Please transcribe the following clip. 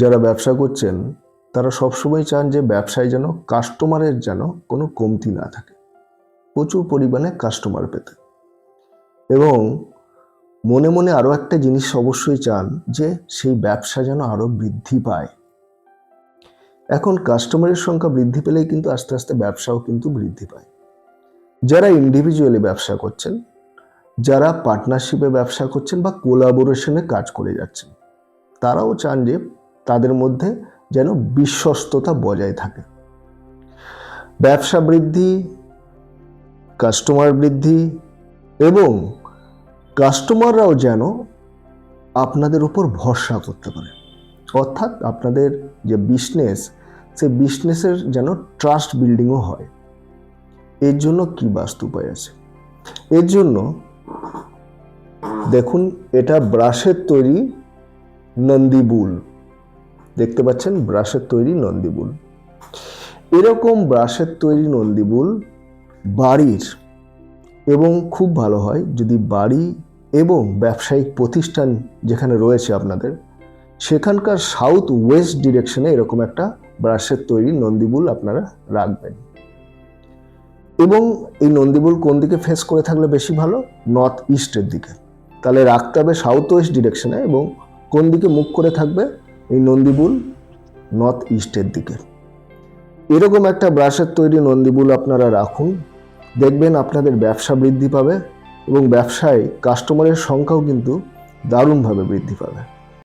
যারা ব্যবসা করছেন তারা সবসময় চান যে ব্যবসায় যেন কাস্টমারের যেন কোনো কমতি না থাকে, প্রচুর পরিমাণে কাস্টমার পেতে, এবং মনে মনে আরও একটা জিনিস অবশ্যই চান যে সেই ব্যবসা যেন আরও বৃদ্ধি পায়। এখন কাস্টমারের সংখ্যা বৃদ্ধি পেলেই কিন্তু আস্তে আস্তে ব্যবসাও কিন্তু বৃদ্ধি পায়। যারা ইন্ডিভিজুয়ালি ব্যবসা করছেন, যারা পার্টনারশিপে ব্যবসা করছেন বা কোলাবোরেশনে কাজ করে যাচ্ছেন, তারাও চান যে তাদের মধ্যে যেন বিশ্বস্ততা বজায় থাকে। ব্যবসা বৃদ্ধি, কাস্টমার বৃদ্ধি, এবং কাস্টমাররাও যেন আপনাদের উপর ভরসা করতে পারে, অর্থাৎ আপনাদের যে বিজনেস, সেই বিজনেসের যেন ট্রাস্ট বিল্ডিংও হয়। এর জন্য কি বাস্তু উপায় আছে? এর জন্য দেখুন, এটা ব্রাশের তৈরি নন্দীবুল, দেখতে পাচ্ছেন ব্রাশের তৈরি নন্দীবুল। এরকম ব্রাশের তৈরি নন্দীবুল বাড়ির, এবং খুব ভালো হয় যদি বাড়ি এবং ব্যবসায়িক প্রতিষ্ঠান যেখানে রয়েছে আপনাদের, সেখানকার সাউথ ওয়েস্ট ডিরেকশনে এরকম একটা ব্রাশের তৈরি নন্দীবুল আপনারা রাখবেন। এবং এই নন্দীবুল কোন দিকে ফেস করে থাকলে বেশি ভালো? নর্থ ইস্টের দিকে। তাহলে রাখতে হবে সাউথ ওয়েস্ট ডিরেকশনে, এবং কোন দিকে মুখ করে থাকবে এই নন্দীবুল? নর্থ ইস্টের দিকে। এরকম একটা ব্রাশের তৈরি নন্দীবুল আপনারা রাখুন, দেখবেন আপনাদের ব্যবসা বৃদ্ধি পাবে এবং ব্যবসায় কাস্টমারের সংখ্যাও কিন্তু দারুণভাবে বৃদ্ধি পাবে।